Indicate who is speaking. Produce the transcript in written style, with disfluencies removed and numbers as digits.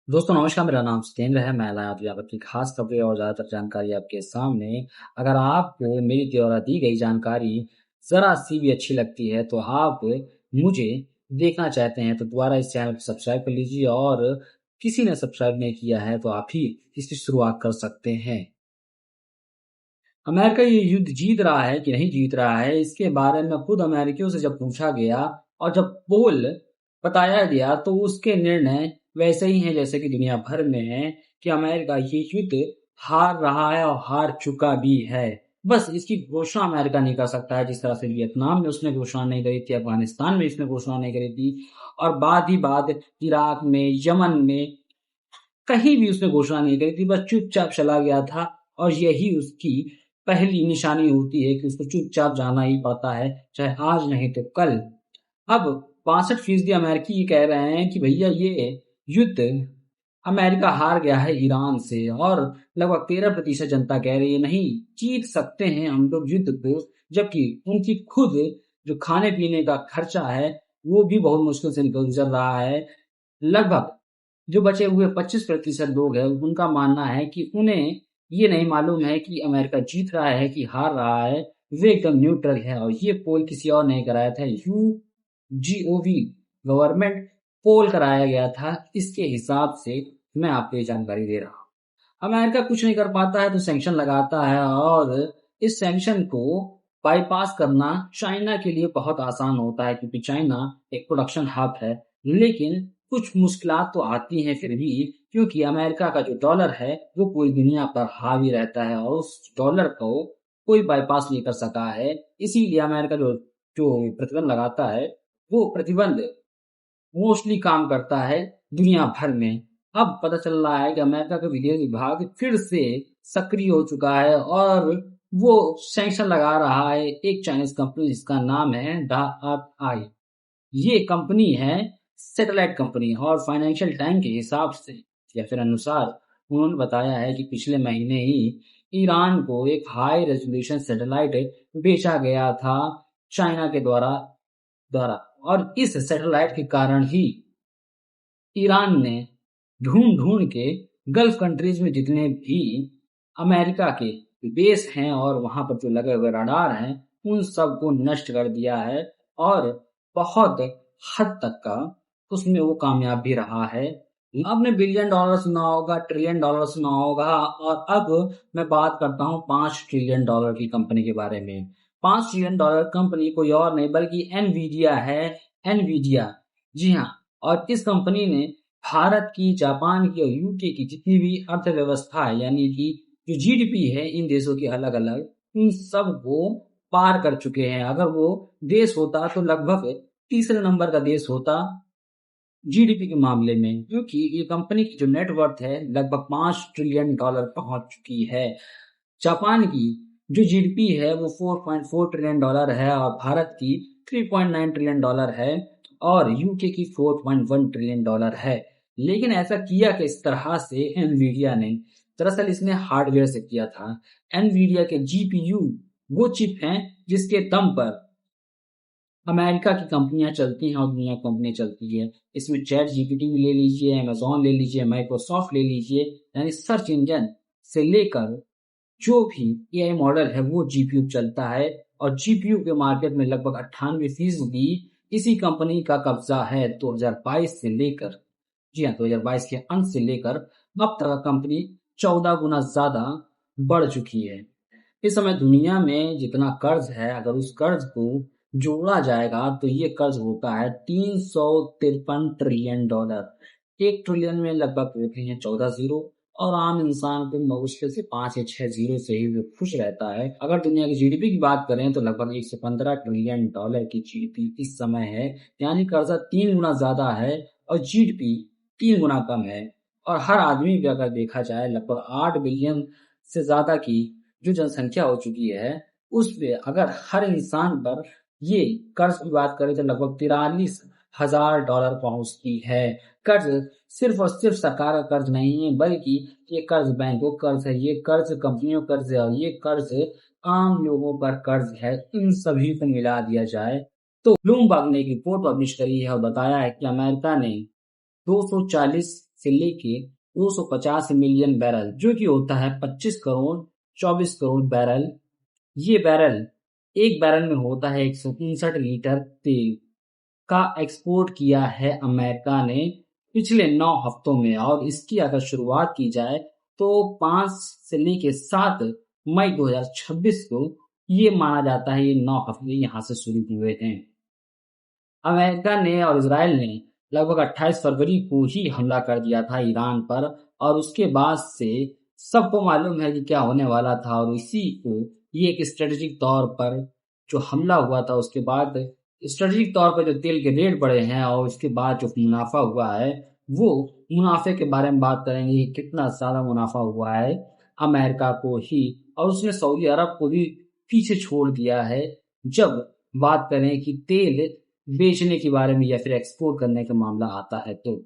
Speaker 1: दोस्तों नमस्कार, मेरा नाम सत्येंद्र है। मैं लाया हूँ आपकी खास खबरें और ज़्यादातर जानकारी आपके सामने। अगर आपको मेरी द्वारा दी गई जानकारी ज़रा-सी भी अच्छी लगती है तो आप मुझे देखना चाहते हैं तो दोबारा इस चैनल को सब्सक्राइब कर लीजिए और किसी ने सब्सक्राइब नहीं किया है तो आप ही इसकी शुरुआत कर सकते हैं। अमेरिका ये युद्ध जीत रहा है कि नहीं जीत रहा है, इसके बारे में खुद अमेरिकियों से जब पूछा गया और जब पोल बताया गया तो उसके निर्णय वैसे ही हैं जैसे कि दुनिया भर में है कि अमेरिका ये युद्ध हार रहा है और हार चुका भी है। बस इसकी घोषणा अमेरिका नहीं कर सकता है, जिस तरह से वियतनाम में उसने घोषणा नहीं करी थी, अफगानिस्तान में इसने घोषणा नहीं करी थी और बाद ही बाद इराक में, यमन में कहीं भी उसने घोषणा नहीं करी थी। बस चुपचाप चला गया था और यही उसकी पहली निशानी होती है कि उसको चुपचाप जाना ही पड़ता है, चाहे आज नहीं तो कल। अब 65% अमेरिकी ये कह रहे हैं कि भैया ये युद्ध अमेरिका हार गया है ईरान से और लगभग 13% जनता कह रही है नहीं, जीत सकते हैं हम लोग युद्ध को, जबकि उनकी खुद जो खाने पीने का खर्चा है वो भी बहुत मुश्किल से निकल गुजर रहा है। लगभग जो बचे हुए 25% लोग हैं उनका मानना है कि उन्हें ये नहीं मालूम है कि अमेरिका जीत रहा है कि हार रहा है। वे एकदम न्यूट्रल है और ये पोल किसी और नहीं कराया था, यूजीओवी गवर्नमेंट पोल कराया गया था। इसके हिसाब से मैं आपको ये जानकारी दे रहा हूँ। अमेरिका कुछ नहीं कर पाता है तो सैंक्शन लगाता है और इस सैंक्शन को बाईपास करना चाइना के लिए बहुत आसान होता है क्योंकि चाइना एक प्रोडक्शन हब है। लेकिन कुछ मुश्किलात तो आती हैं फिर भी, क्योंकि अमेरिका का जो डॉलर है वो पूरी दुनिया पर हावी रहता है और उस डॉलर को कोई बाईपास नहीं कर सका है। इसीलिए अमेरिका जो जो प्रतिबंध लगाता है वो प्रतिबंध मोस्टली काम करता है दुनिया भर में। अब पता चल रहा है कि अमेरिका का विदेश विभाग फिर से सक्रिय हो चुका है और वो सैंक्शन लगा रहा है एक चाइनीज कंपनी जिसका नाम है DAI। ये कंपनी है सैटेलाइट कंपनी और फाइनेंशियल टाइम के हिसाब से या फिर अनुसार उन्होंने बताया है कि पिछले महीने ही ईरान को एक हाई रेजोल्यूशन सैटेलाइट बेचा गया था चाइना के द्वारा द्वारा और इस सैटेलाइट के कारण ही ईरान ने ढूंढ ढूंढ के गल्फ कंट्रीज में जितने भी अमेरिका के बेस हैं और वहां पर जो लगे हुए रडार हैं उन सबको नष्ट कर दिया है और बहुत हद तक का उसमें वो कामयाब भी रहा है। आपने बिलियन डॉलर सुना होगा, ट्रिलियन डॉलर सुना होगा और अब मैं बात करता हूँ 5 ट्रिलियन डॉलर की कंपनी के बारे में। 5 ट्रिलियन डॉलर कंपनी कोई और नहीं बल्कि एनवीडिया है। एनवीडिया, जी हाँ। और इस कंपनी ने भारत की, जापान की और यूके की जितनी भी अर्थव्यवस्था है यानी कि जो जीडीपी है इन देशों की अलग अलग, इन सब को पार कर चुके हैं। अगर वो देश होता तो लगभग तीसरे नंबर का देश होता जीडीपी के मामले में, क्योंकि ये कंपनी की जो नेटवर्थ है लगभग 5 ट्रिलियन डॉलर पहुंच चुकी है। जापान की जो जीडीपी है वो 4.4 ट्रिलियन डॉलर है और भारत की 3.9 ट्रिलियन डॉलर है और यूके की 4.1 ट्रिलियन डॉलर है। लेकिन ऐसा किया किस तरह से एनवीडिया ने? दरअसल इसने हार्डवेयर से किया था। एनवीडिया के जीपीयू वो चिप हैं जिसके दम पर अमेरिका की कंपनियां चलती हैं और दुनिया की कंपनियां चलती है। इसमें चैट जीपीटी भी ले लीजिए, अमेजोन ले लीजिए, माइक्रोसॉफ्ट ले लीजिए, यानी सर्च इंजन से लेकर जो भी एआई मॉडल है वो जीपीयू चलता है और जीपीयू के मार्केट में लगभग 98% इसी कंपनी का कब्जा है 2022 से लेकर। जी हाँ, 2022 के अंत से लेकर अब तक कंपनी 14 गुना ज्यादा बढ़ चुकी है। इस समय दुनिया में जितना कर्ज है अगर उस कर्ज को जोड़ा जाएगा तो ये कर्ज होता है 353 ट्रिलियन डॉलर। 1 ट्रिलियन में लगभग होते हैं 14 जीरो और आम इंसान को मुश्किल से 5 या 6 जीरो से ही वो खुश रहता है। अगर दुनिया की जीडीपी की बात करें तो लगभग 115 ट्रिलियन डॉलर की जीडीपी इस समय है, यानी कर्जा 3 गुना ज्यादा है और जीडीपी 3 गुना कम है। और हर आदमी भी अगर देखा जाए लगभग 8 बिलियन से ज्यादा की जो जनसंख्या हो चुकी है उस पे अगर हर इंसान पर ये कर्ज की बात करें तो लगभग 43,000 डॉलर पहुंचती है। कर्ज सिर्फ और सिर्फ सरकार का कर्ज नहीं है बल्कि ये कर्ज बैंकों का कर्ज है, ये कर्ज कंपनियों का कर्ज है और ये कर्ज आम लोगों पर कर्ज है। इन सभी को मिला दिया जाए तो ब्लूमबर्ग ने एक रिपोर्ट पब्लिश करी है और बताया है कि अमेरिका ने 240 से लेके 250 मिलियन बैरल, जो कि होता है 25 करोड़ 24 करोड़ बैरल। ये बैरल, एक बैरल में होता है 163 लीटर तेल का एक्सपोर्ट किया है अमेरिका ने पिछले 9 हफ्तों में। और इसकी अगर शुरुआत की जाए तो 5 से लेके 7 मई 2026 को ये माना जाता है ये 9 हफ्ते यहाँ से शुरू हुए हैं। अमेरिका ने और इजराइल ने लगभग 28 फरवरी को ही हमला कर दिया था ईरान पर, और उसके बाद से सबको मालूम है कि क्या होने वाला था। और इसी को ये एक स्ट्रेटेजिक तौर पर जो हमला हुआ था, उसके बाद स्ट्रेटेजिक तौर पर जो तेल के रेट बढ़े हैं और उसके बाद जो मुनाफा हुआ है, वो मुनाफे के बारे में बात करेंगे कि कितना ज्यादा मुनाफा हुआ है अमेरिका को ही, और उसने सऊदी अरब को भी पीछे छोड़ दिया है जब बात करें कि तेल बेचने के बारे में या फिर एक्सपोर्ट करने का मामला आता है तो।